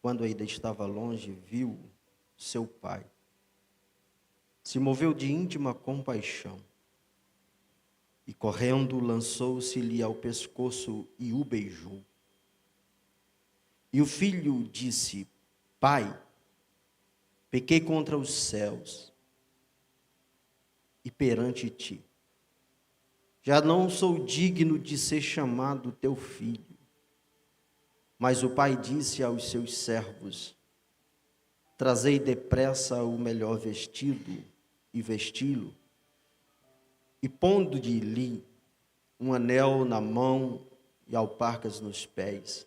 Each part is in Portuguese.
quando ainda estava longe, viu seu pai. Se moveu de íntima compaixão e, correndo, lançou-se-lhe ao pescoço e o beijou. E o filho disse: Pai, pequei contra os céus e perante ti. Já não sou digno de ser chamado teu filho. Mas o pai disse aos seus servos: Trazei depressa o melhor vestido e vesti-lo, e pondo-lhe um anel na mão e alparcas nos pés.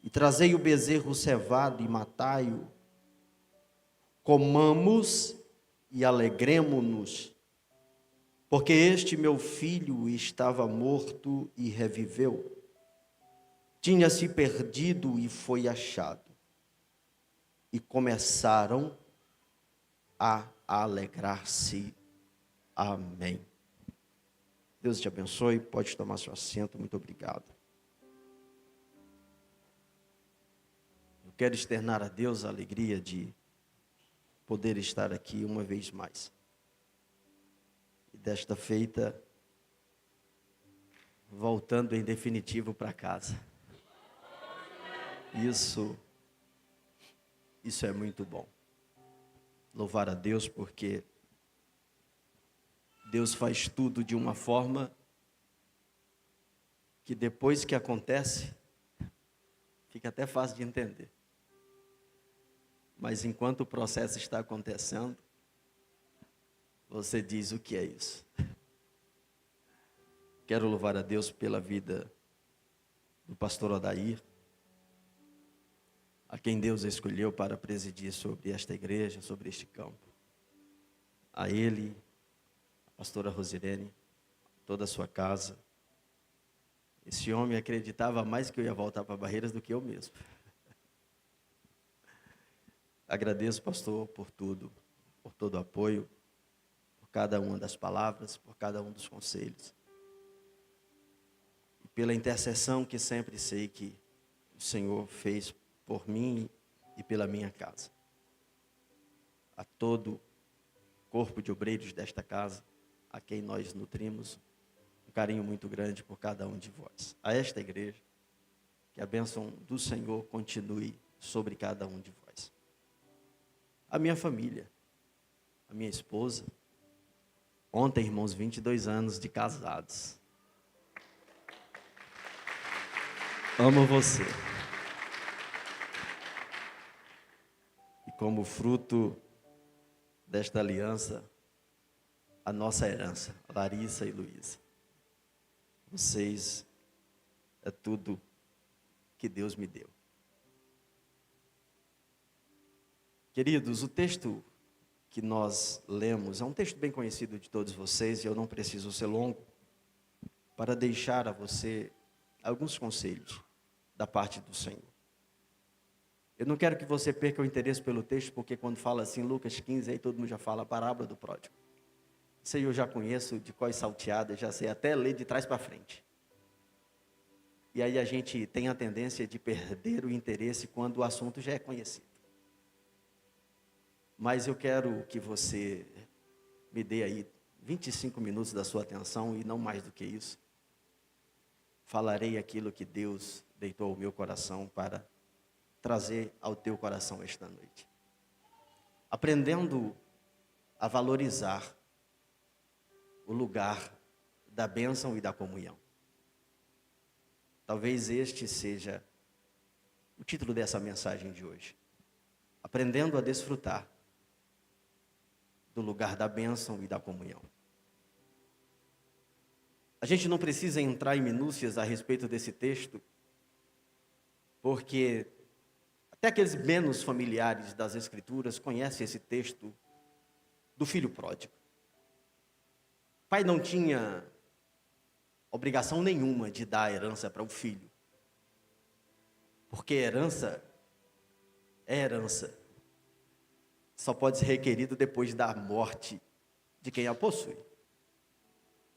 E trazei o bezerro cevado e matai-o. Comamos e alegremo-nos, porque este meu filho estava morto e reviveu. Tinha-se perdido e foi achado. E começaram a alegrar-se. Amém. Deus te abençoe. Pode tomar seu assento. Muito obrigado. Eu quero externar a Deus a alegria de poder estar aqui uma vez mais. E desta feita, voltando em definitivo para casa. Isso é muito bom. Louvar a Deus porque Deus faz tudo de uma forma que depois que acontece, fica até fácil de entender. Mas enquanto o processo está acontecendo, você diz: o que é isso? Quero louvar a Deus pela vida do pastor Odair, a quem Deus escolheu para presidir sobre esta igreja, sobre este campo. A ele, a pastora Rosirene, toda a sua casa. Esse homem acreditava mais que eu ia voltar para Barreiras do que eu mesmo. Agradeço, pastor, por tudo, por todo o apoio, por cada uma das palavras, por cada um dos conselhos. E pela intercessão que sempre sei que o Senhor fez por mim e pela minha casa. A todo corpo de obreiros desta casa, a quem nós nutrimos um carinho muito grande por cada um de vós. A esta igreja, que a bênção do Senhor continue sobre cada um de vós. A minha família, a minha esposa, ontem, irmãos, 22 anos de casados. Amo você. E como fruto desta aliança, a nossa herança, Larissa e Luísa. Vocês é tudo que Deus me deu. Queridos, o texto que nós lemos é um texto bem conhecido de todos vocês, e eu não preciso ser longo para deixar a você alguns conselhos da parte do Senhor. Eu não quero que você perca o interesse pelo texto, porque quando fala assim, Lucas 15, aí todo mundo já fala a parábola do pródigo. Isso aí eu já conheço de cor salteada, já sei até ler de trás para frente. E aí a gente tem a tendência de perder o interesse quando o assunto já é conhecido. Mas eu quero que você me dê aí 25 minutos da sua atenção e não mais do que isso. Falarei aquilo que Deus deitou ao meu coração para trazer ao teu coração esta noite. Aprendendo a valorizar o lugar da bênção e da comunhão. Talvez este seja o título dessa mensagem de hoje. Aprendendo a desfrutar do lugar da bênção e da comunhão. A gente não precisa entrar em minúcias a respeito desse texto, porque até aqueles menos familiares das Escrituras conhecem esse texto do filho pródigo. O pai não tinha obrigação nenhuma de dar a herança para o filho, porque herança é herança. Só pode ser requerido depois da morte de quem a possui.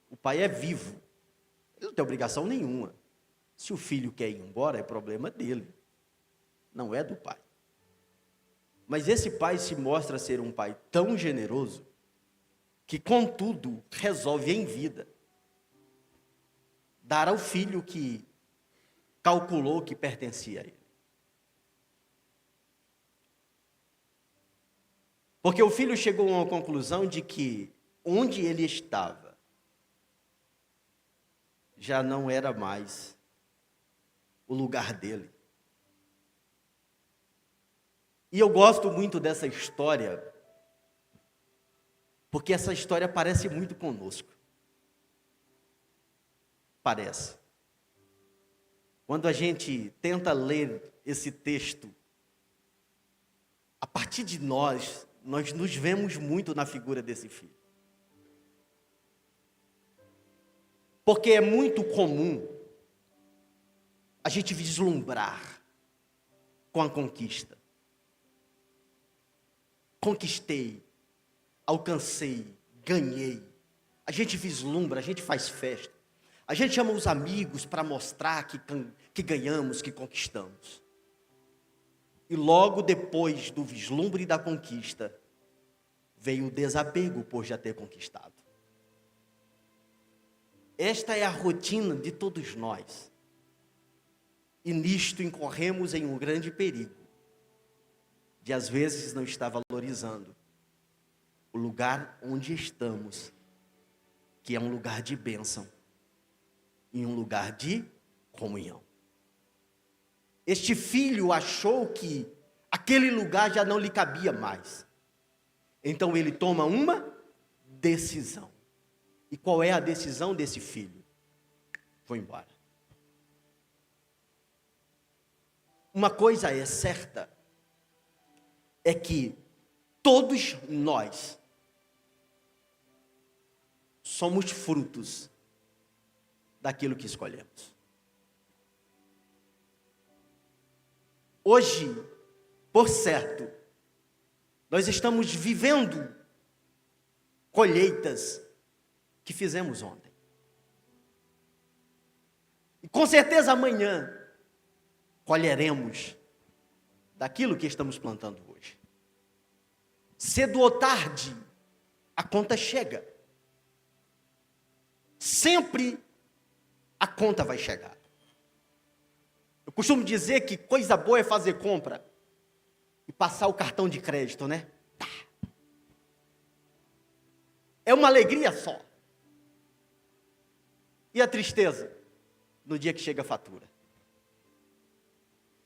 O pai é vivo, ele não tem obrigação nenhuma. Se o filho quer ir embora, é problema dele. não é do pai. Mas esse pai se mostra ser um pai tão generoso que, contudo, resolve em vida dar ao filho que calculou que pertencia a ele. Porque o filho chegou a uma conclusão de que onde ele estava já não era mais o lugar dele. E eu gosto muito dessa história, porque essa história parece muito conosco. Parece. Quando a gente tenta ler esse texto, a partir de nós nos vemos muito na figura desse filho. Porque é muito comum a gente vislumbrar com a conquista. Conquistei, alcancei, ganhei. A gente vislumbra, a gente faz festa. A gente chama os amigos para mostrar que ganhamos, que conquistamos. E logo depois do vislumbre da conquista, veio o desapego por já ter conquistado. Esta é a rotina de todos nós. E nisto incorremos em um grande perigo, de às vezes não estar valorizando o lugar onde estamos, que é um lugar de bênção, e um lugar de comunhão. Este filho achou que aquele lugar já não lhe cabia mais. Então ele toma uma decisão. E qual é a decisão desse filho? Vou embora. Uma coisa é certa, é que todos nós somos frutos daquilo que escolhemos. Hoje, por certo, nós estamos vivendo colheitas que fizemos ontem. E com certeza amanhã colheremos daquilo que estamos plantando hoje. Cedo ou tarde, a conta chega. Sempre a conta vai chegar. Eu costumo dizer que coisa boa é fazer compra e passar o cartão de crédito, né? Tá. É uma alegria só. E a tristeza? No dia que chega a fatura.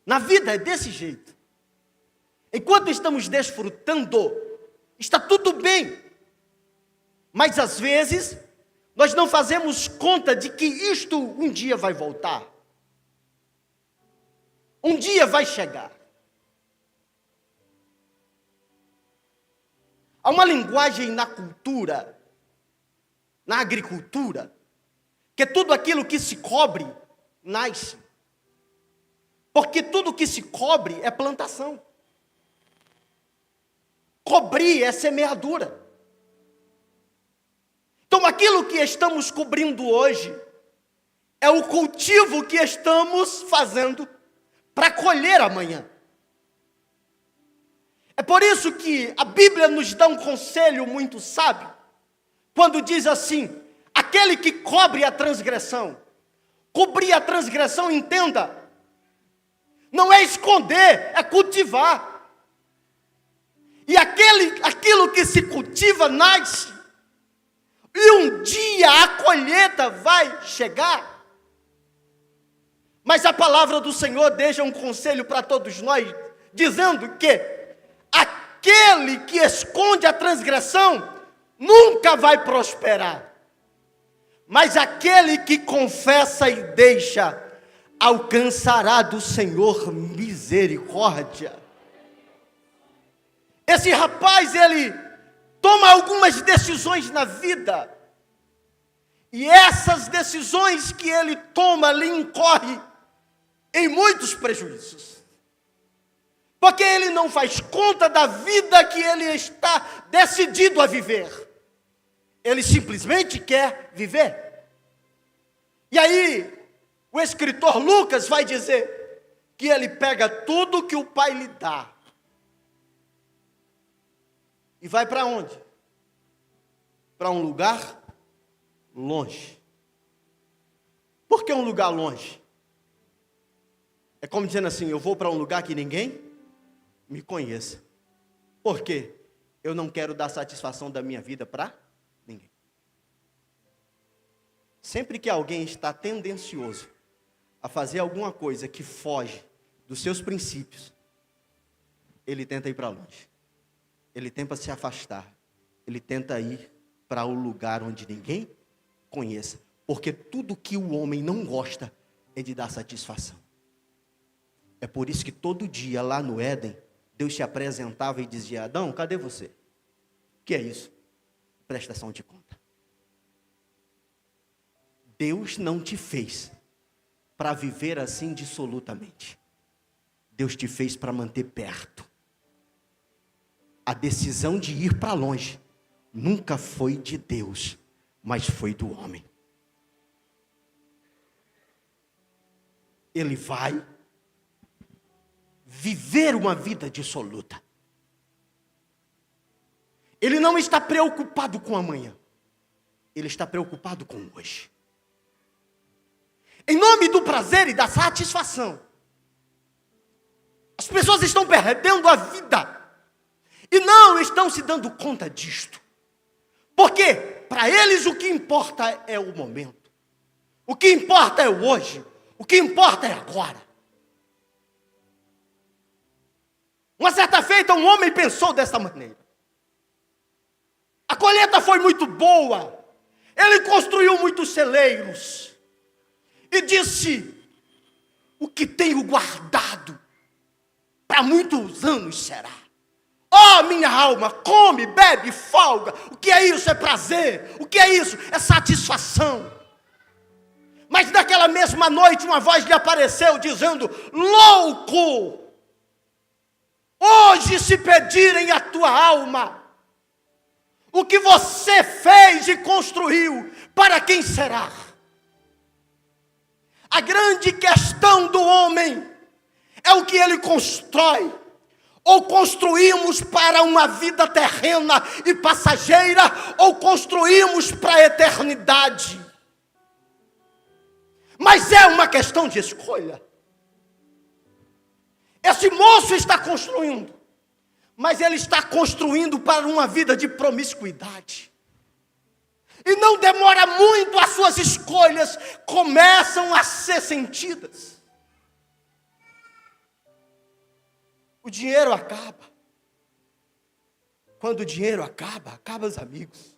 Na vida é desse jeito. Enquanto estamos desfrutando, está tudo bem. Mas às vezes, nós não fazemos conta de que isto um dia vai voltar. Um dia vai chegar. Há uma linguagem na cultura, na agricultura, que tudo aquilo que se cobre, nasce. Porque tudo que se cobre é plantação. Cobrir é semeadura. Então aquilo que estamos cobrindo hoje é o cultivo que estamos fazendo para colher amanhã. É por isso que a Bíblia nos dá um conselho muito sábio, quando diz assim: aquele que cobre a transgressão, cobrir a transgressão, entenda, não é esconder, é cultivar. E aquilo que se cultiva nasce, e um dia a colheita vai chegar. Mas a palavra do Senhor deixa um conselho para todos nós, dizendo que aquele que esconde a transgressão nunca vai prosperar. Mas aquele que confessa e deixa, alcançará do Senhor misericórdia. Esse rapaz, ele toma algumas decisões na vida. E essas decisões que ele toma, lhe incorre em muitos prejuízos. Porque ele não faz conta da vida que ele está decidido a viver. Ele simplesmente quer viver. E aí, o escritor Lucas vai dizer que ele pega tudo que o pai lhe dá e vai para onde? Para um lugar longe. Por que um lugar longe? É como dizendo assim, eu vou para um lugar que ninguém me conheça. Por quê? Eu não quero dar satisfação da minha vida para ninguém. Sempre que alguém está tendencioso a fazer alguma coisa que foge dos seus princípios, ele tenta ir para longe. Ele tenta se afastar. Ele tenta ir para o lugar onde ninguém conheça. Porque tudo que o homem não gosta é de dar satisfação. É por isso que todo dia lá no Éden, Deus se apresentava e dizia: Adão, cadê você? O que é isso? Prestação de conta. Deus não te fez para viver assim dissolutamente. Deus te fez para manter perto. A decisão de ir para longe nunca foi de Deus, mas foi do homem. Ele vai viver uma vida dissoluta. Ele não está preocupado com amanhã. Ele está preocupado com hoje. Em nome do prazer e da satisfação, as pessoas estão perdendo a vida e não estão se dando conta disto. Porque para eles o que importa é o momento. O que importa é o hoje. O que importa é agora. Uma certa feita, um homem pensou dessa maneira. A colheita foi muito boa. Ele construiu muitos celeiros. E disse: o que tenho guardado para muitos anos será. Oh, minha alma, come, bebe, folga. O que é isso? É prazer. O que é isso? É satisfação. Mas naquela mesma noite uma voz lhe apareceu dizendo: louco! Hoje se pedirem a tua alma, o que você fez e construiu, para quem será? A grande questão do homem é o que ele constrói. Ou construímos para uma vida terrena e passageira, ou construímos para a eternidade. Mas é uma questão de escolha. Esse moço está construindo, mas ele está construindo para uma vida de promiscuidade. E não demora muito, as suas escolhas começam a ser sentidas. O dinheiro acaba. Quando o dinheiro acaba, acabam os amigos.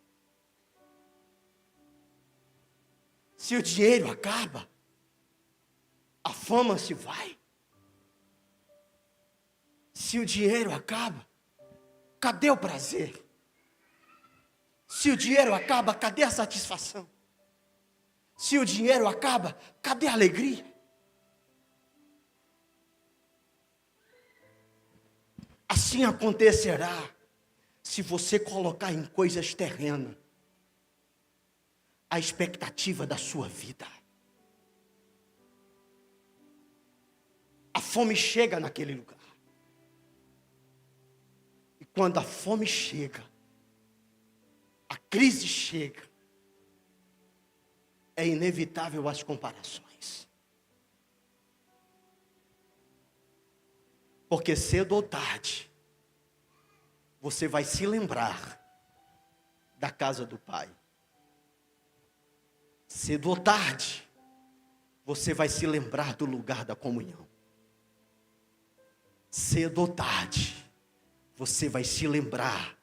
Se o dinheiro acaba, a fama se vai. Se o dinheiro acaba, cadê o prazer? Se o dinheiro acaba, cadê a satisfação? Se o dinheiro acaba, cadê a alegria? Assim acontecerá se você colocar em coisas terrenas a expectativa da sua vida. A fome chega naquele lugar. E quando a fome chega, a crise chega, é inevitável as comparações. Porque cedo ou tarde, você vai se lembrar da casa do Pai. Cedo ou tarde, você vai se lembrar do lugar da comunhão. Cedo ou tarde, você vai se lembrar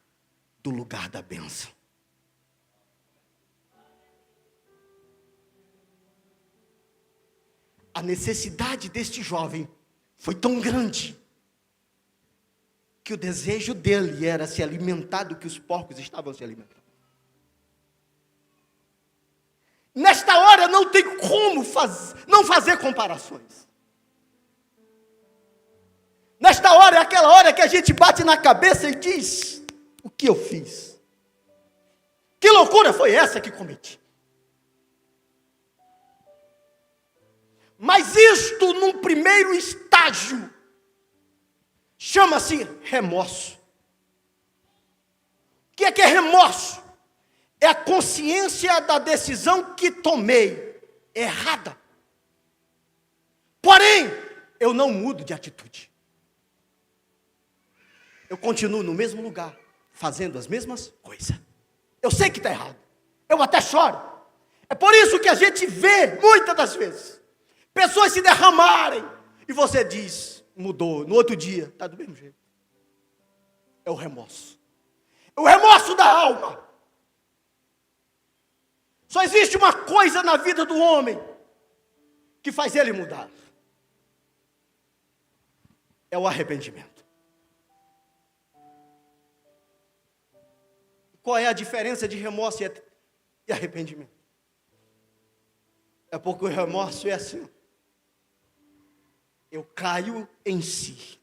do lugar da bênção. A necessidade deste jovem foi tão grande que o desejo dele era se alimentar do que os porcos estavam se alimentando. Nesta hora não tem como não fazer comparações. Nesta hora é aquela hora que a gente bate na cabeça e diz: o que eu fiz? Que loucura foi essa que cometi? Mas isto num primeiro estágio estágio chama-se remorso. O que é remorso? É a consciência da decisão que tomei errada. Porém, eu não mudo de atitude. Eu continuo no mesmo lugar, fazendo as mesmas coisas. Eu sei que está errado. Eu até choro. É por isso que a gente vê, muitas das vezes, pessoas se derramarem. E você diz, mudou. No outro dia, está do mesmo jeito. É o remorso. É o remorso da alma. Só existe uma coisa na vida do homem que faz ele mudar. É o arrependimento. Qual é a diferença de remorso e arrependimento? É porque o remorso é assim. Eu caio em si.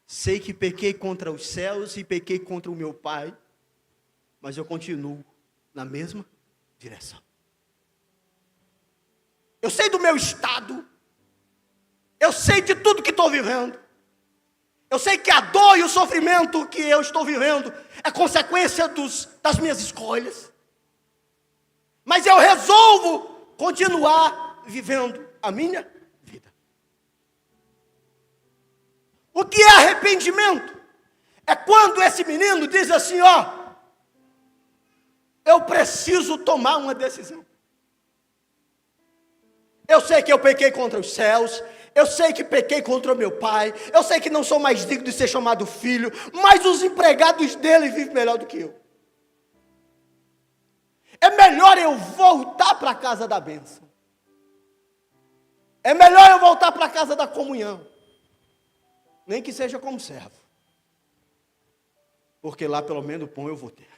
Sei que pequei contra os céus e pequei contra o meu Pai, mas eu continuo na mesma direção. Eu sei do meu estado. Eu sei de tudo que estou vivendo. Eu sei que a dor e o sofrimento que eu estou vivendo é consequência das minhas escolhas. Mas eu resolvo continuar vivendo a minha vida. O que é arrependimento? É quando esse menino diz assim, ó, eu preciso tomar uma decisão. Eu sei que eu pequei contra os céus, eu sei que pequei contra o meu pai, eu sei que não sou mais digno de ser chamado filho, mas os empregados dele vivem melhor do que eu. É melhor eu voltar para a casa da bênção. É melhor eu voltar para a casa da comunhão. Nem que seja como servo. Porque lá pelo menos o pão eu vou ter.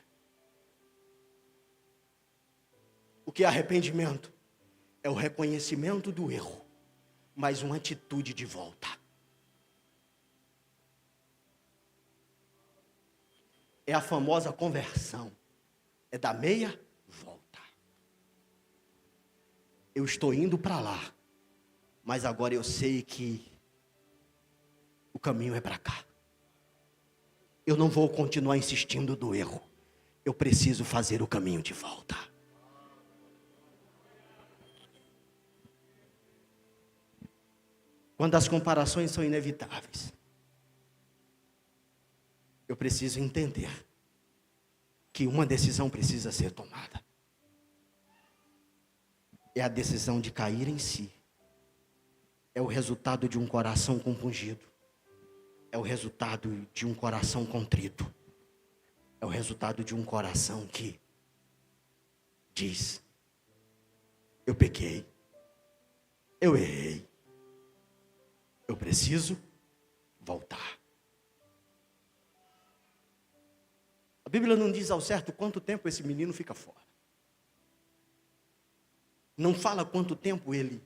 O que é arrependimento? É o reconhecimento do erro, mas uma atitude de volta. É a famosa conversão. É da meia volta. Eu estou indo para lá, mas agora eu sei que o caminho é para cá. Eu não vou continuar insistindo do erro. Eu preciso fazer o caminho de volta. Quando as comparações são inevitáveis, eu preciso entender que uma decisão precisa ser tomada. É a decisão de cair em si. É o resultado de um coração compungido. É o resultado de um coração contrito. É o resultado de um coração que diz, eu pequei, eu errei, eu preciso voltar. A Bíblia não diz ao certo quanto tempo esse menino fica fora. Não fala quanto tempo ele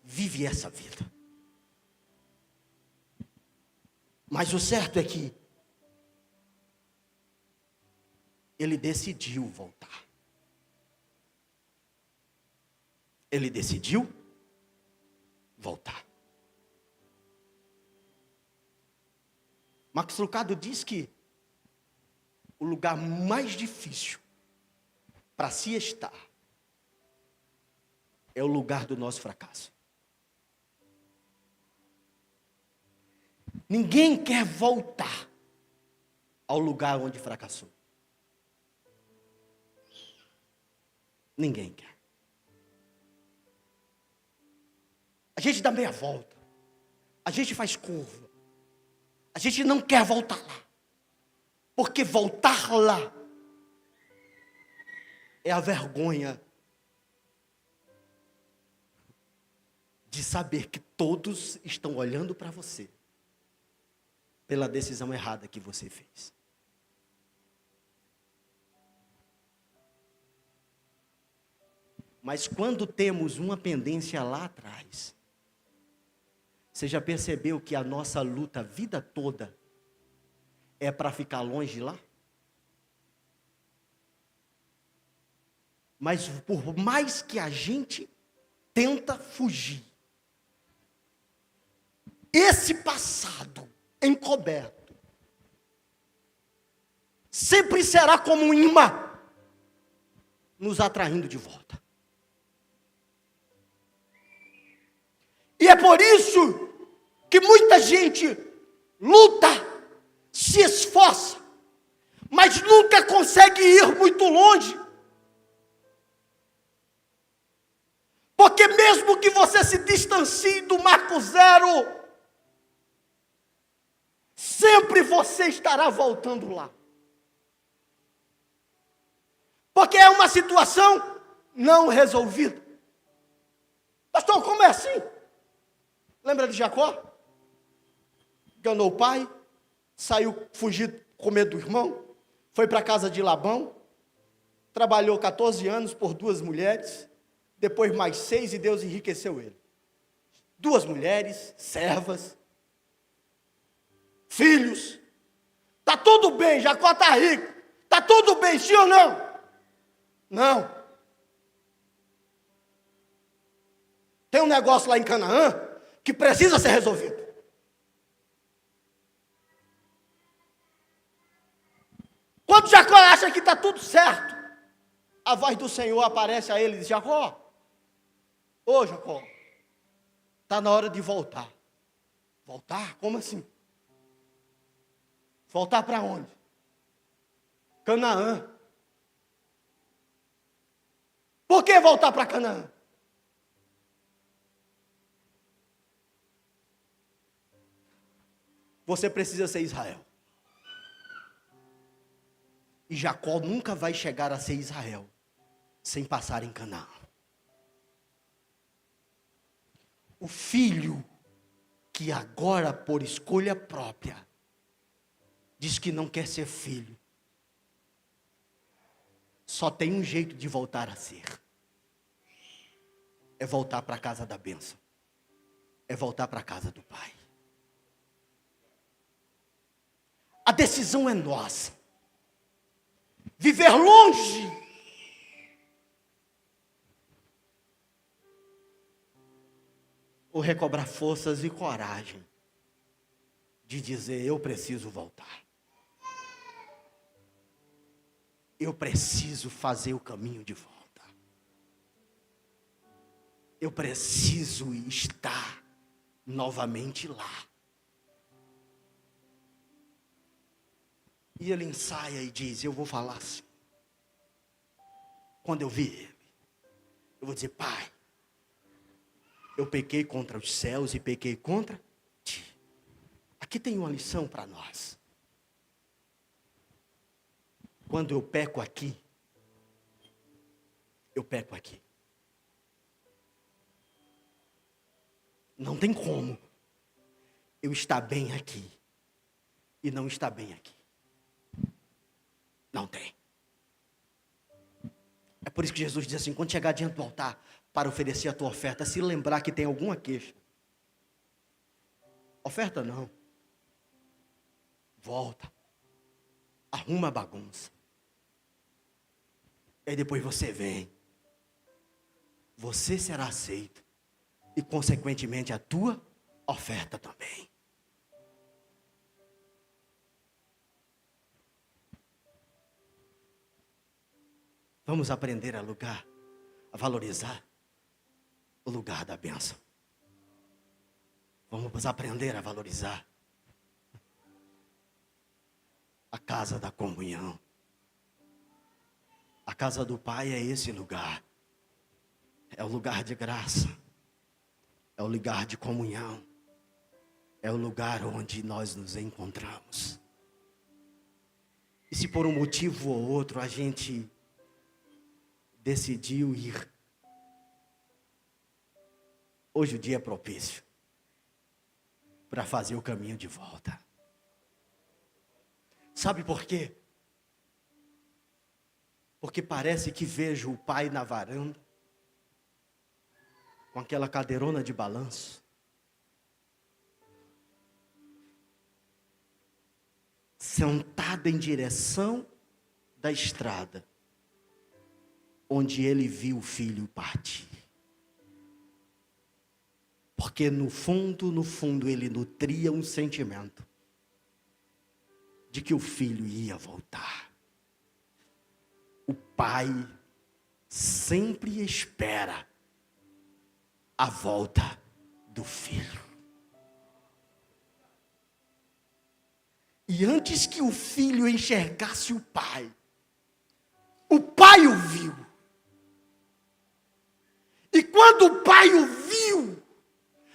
vive essa vida. Mas o certo é que ele decidiu voltar. Ele decidiu voltar. Max Lucado diz que o lugar mais difícil para se estar é o lugar do nosso fracasso. Ninguém quer voltar ao lugar onde fracassou. Ninguém quer. A gente dá meia volta. A gente faz curva. A gente não quer voltar lá. Porque voltar lá é a vergonha de saber que todos estão olhando para você pela decisão errada que você fez. Mas quando temos uma pendência lá atrás, você já percebeu que a nossa luta a vida toda é para ficar longe de lá? Mas por mais que a gente tenta fugir, esse passado encoberto sempre será como um imã, nos atraindo de volta. E é por isso que muita gente luta, se esforça, mas nunca consegue ir muito longe. Porque mesmo que você se distancie do marco zero, sempre você estará voltando lá. Porque é uma situação não resolvida. Pastor, como é assim? Lembra de Jacó? Enganou o pai, saiu fugido com medo do irmão, foi para a casa de Labão, trabalhou 14 anos por 2 mulheres, depois mais 6 e Deus enriqueceu ele. 2 mulheres, servas, filhos. Está tudo bem, Jacó está rico. Está tudo bem, sim ou não? Não. Tem um negócio lá em Canaã que precisa ser resolvido. Quando Jacó acha que está tudo certo, a voz do Senhor aparece a ele e diz: Jacó, ô Jacó, está na hora de voltar. Voltar? Como assim? Voltar para onde? Canaã. Por que voltar para Canaã? Você precisa ser Israel. E Jacó nunca vai chegar a ser Israel sem passar em Canaã. O filho que agora, por escolha própria, diz que não quer ser filho, só tem um jeito de voltar a ser. É voltar para a casa da bênção. É voltar para a casa do Pai. A decisão é nossa. Viver longe ou recobrar forças e coragem de dizer: eu preciso voltar. Eu preciso fazer o caminho de volta. Eu preciso estar novamente lá. E ele ensaia e diz: eu vou falar assim. Quando eu vi ele, eu vou dizer: Pai, eu pequei contra os céus e pequei contra ti. Aqui tem uma lição para nós. Quando eu peco aqui, eu peco aqui. Não tem como eu estar bem aqui e não estar bem aqui. Não tem. É por isso que Jesus diz assim: quando chegar diante do altar para oferecer a tua oferta, se lembrar que tem alguma queixa. Oferta não. Volta. Arruma a bagunça. E aí depois você vem. Você será aceito. E consequentemente a tua oferta também. Vamos aprender a valorizar o lugar da bênção. Vamos aprender a valorizar a casa da comunhão. A casa do Pai é esse lugar. É o lugar de graça. É o lugar de comunhão. É o lugar onde nós nos encontramos. E se por um motivo ou outro a gente decidiu ir, hoje o dia é propício para fazer o caminho de volta. Sabe por quê? Porque parece que vejo o Pai na varanda, com aquela cadeirona de balanço, sentado em direção da estrada, onde ele viu o filho partir. Porque no fundo, ele nutria um sentimento de que o filho ia voltar. O pai sempre espera a volta do filho. E antes que o filho enxergasse o pai o viu. E quando o pai o viu,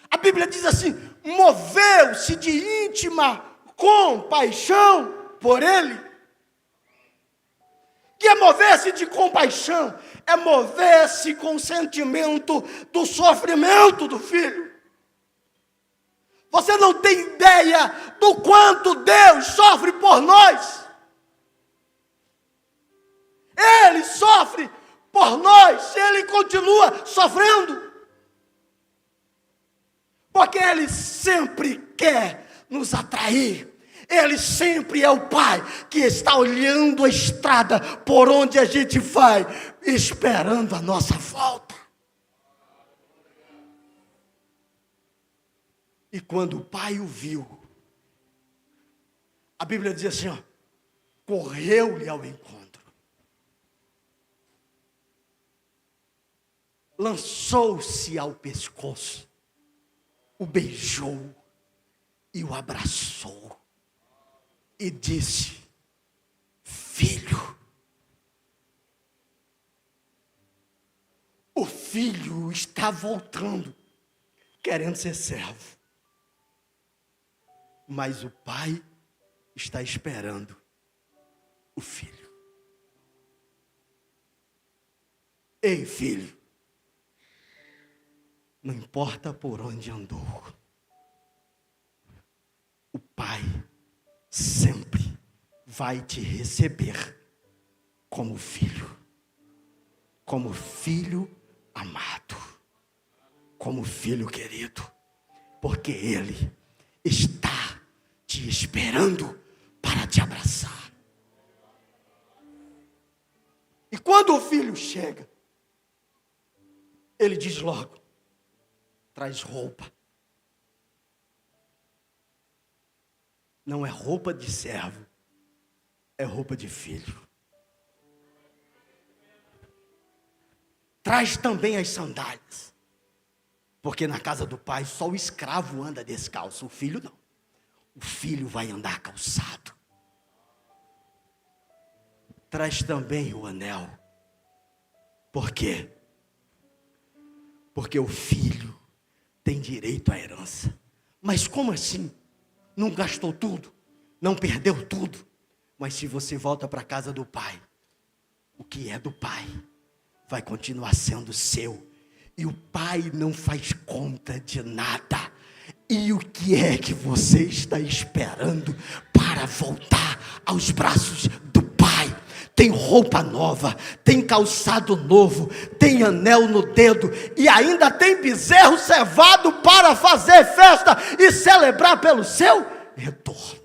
a Bíblia diz assim: moveu-se de íntima compaixão por ele. Que é mover-se de compaixão? É mover-se com o sentimento do sofrimento do filho. Você não tem ideia do quanto Deus sofre por nós. Ele sofre por nós, Ele continua sofrendo. Porque Ele sempre quer nos atrair. Ele sempre é o Pai que está olhando a estrada por onde a gente vai, esperando a nossa volta. E quando o pai o viu, a Bíblia diz assim, ó, correu-lhe ao encontro, lançou-se ao pescoço, o beijou e o abraçou e disse: filho. O filho está voltando, querendo ser servo. Mas o pai está esperando o filho. Ei, filho, não importa por onde andou, o pai sempre vai te receber como filho amado, como filho querido, porque ele está te esperando para te abraçar. E quando o filho chega, ele diz logo: traz roupa. Não é roupa de servo, é roupa de filho. Traz também as sandálias, porque na casa do pai só o escravo anda descalço, o filho não. O filho vai andar calçado. Traz também o anel. Por quê? Porque o filho tem direito à herança. Mas como assim? Não gastou tudo? Não perdeu tudo? Mas se você volta para a casa do pai, o que é do pai vai continuar sendo seu. E o pai não faz conta de nada. E o que é que você está esperando para voltar aos braços do pai? Tem roupa nova, tem calçado novo, tem anel no dedo e ainda tem bezerro cevado para fazer festa e celebrar pelo seu retorno.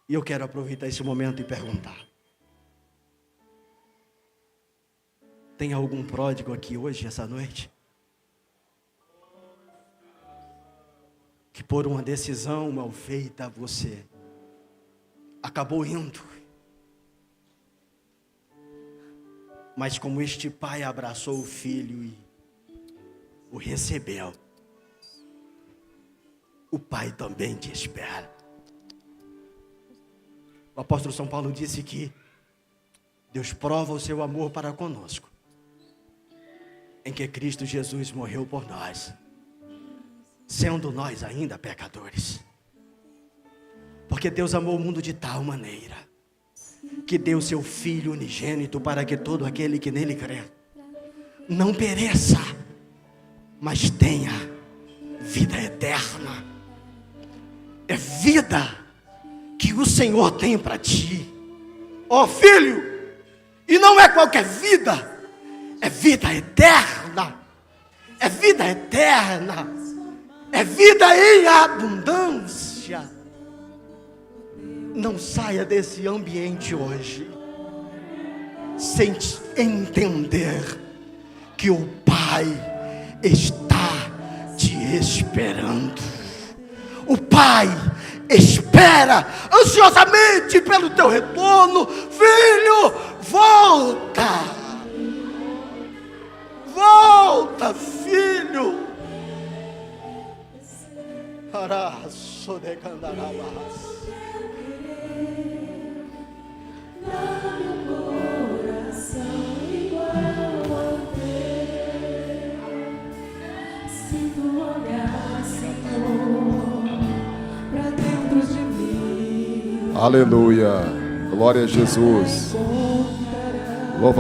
E eu quero aproveitar esse momento e perguntar: tem algum pródigo aqui hoje, essa noite, que por uma decisão mal feita você acabou indo? Mas como este pai abraçou o filho e o recebeu, o pai também te espera. O apóstolo São Paulo disse que Deus prova o seu amor para conosco em que Cristo Jesus morreu por nós, sendo nós ainda pecadores. Porque Deus amou o mundo de tal maneira que deu seu Filho unigênito para que todo aquele que nele crê não pereça, mas tenha vida eterna. É vida que o Senhor tem para ti, ó filho, e não é qualquer vida. É vida eterna, é vida eterna, é vida em abundância. Não saia desse ambiente hoje sem entender que o Pai está te esperando. O Pai espera ansiosamente pelo teu retorno. Filho, volta. Volta, filho. Araço de candarabas. Aleluia, glória a Jesus. Louvado